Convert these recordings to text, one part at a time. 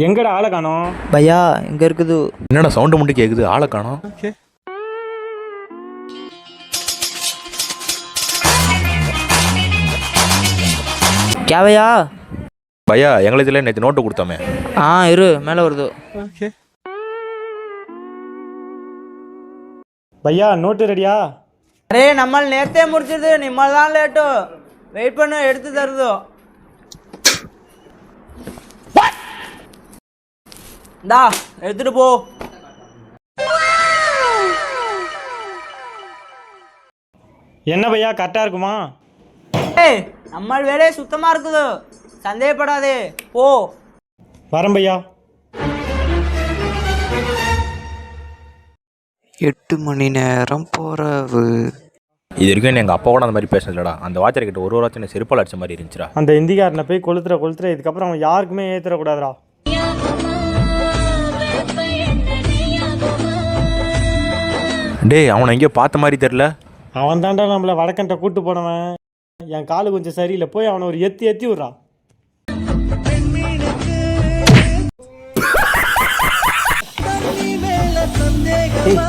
எங்கடா ஆளை காணோம்? பையா இங்க இருக்குது. என்னடா சவுண்ட் மட்டும் கேக்குது, ஆளை காணோம். क्या भैया? பையா எங்களை இதில் நேற்று நோட்டு கொடுத்தோமே. இரு மேலே வருது. பையா நோட்டு ரெடியா? அரே நம்ம நேத்தே முடிச்சது, நிம்மல் தான் லேட்டு. வெயிட் பண்ணு, எடுத்து தருதோ. டா எடுத்துட்டு போ. என்ன பையா கரெக்டா இருக்குமா? ஏய் நம்ம வேலையே சுத்தமா இருக்குது, சந்தேகப்படாதே போ. வரேன் பையா. 8 மணி நேரம் போறவு. இது வரைக்கும் எங்கள் அப்பா கூட அந்த மாதிரி பேசினதுலடா. அந்த வாட்சரை கிட்ட ஒரு வாட்சனை செருப்பால் அடிச்ச மாதிரி இருந்துச்சுடா. அந்த இந்திக்காரனை போய் கொளுத்துற இதுக்கப்புறம் அவன் யாருக்குமே ஏத்துறக்கூடாதுடா. டேய் அவனை எங்கேயோ பார்த்த மாதிரி தெரில. அவன் தாண்டா நம்மள வடக்கன்ட்ட கூட்டு போனவன். என் காலு கொஞ்சம் சரியில்லை, போய் அவனை ஒரு எத்தி விட்றா.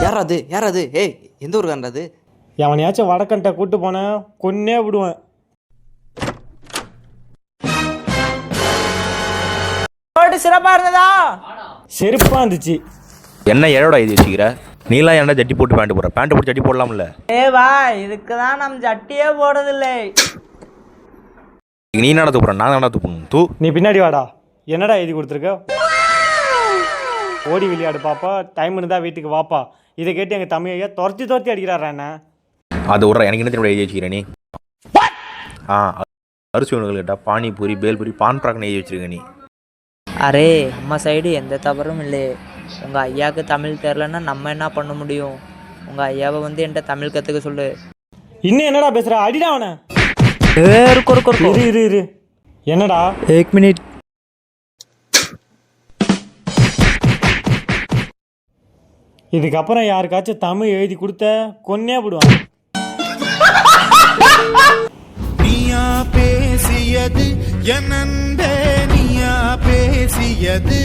யாராது? ஏய் எந்த ஊருக்கான்றது? எவனையாச்சும் வடக்கன்ட்ட கூட்டு போனேன், கொன்னே விடுவேன். சிறப்பா இருந்ததா? செருப்பா இருந்துச்சு. என்ன ஏழோட இது வச்சுக்கிற? நீலாம் என்ன ஜட்டி போட்டு பேண்ட் போடுற? பேண்ட் போட்டு ஜட்டி போடலாம்ல? வா, இதுக்குதான் நம்ம ஜட்டியே போடுறதில்லை. நீ என்ன தூப்புற? நான் என்ன தூப்பணும்? தூ நீ பின்னாடி வாடா. என்னடா எழுதி கொடுத்துருக்க? ஓடி விளையாடு பாப்பா, டைம் இருந்தா வீட்டுக்கு வாப்பா. இதை கேட்டு எங்க தமிழையா துரத்தி அடிக்கிறாரா என்ன? அது விட்ற, எனக்கு என்ன தெரியும் எழுதி வச்சுக்கிற நீ? அரிசி உணவுகள் கேட்டா பானிபூரி, பேல்பூரி, பான் பிராக்னு எழுதி வச்சிருக்க நீ. அரே நம்ம சைடு எந்த தவறும் இல்லை. உங்கள் ஐயாவுக்கு தமிழ் தெரிலன்னா நம்ம என்ன பண்ண முடியும்? உங்கள் ஐயாவை வந்து என்கிட்ட தமிழ் கற்றுக்க சொல்லு. இன்னும் என்னடா பேசுற? அடிடா அவனை. இரு என்னடா? 1 மினிட். இதுக்கப்புறம் யாருக்காச்சும் தமிழ் எழுதி கொடுத்த கொன்னே விடுவான். நீயா பேசியது என் அன்பே, நீயா பேசியது.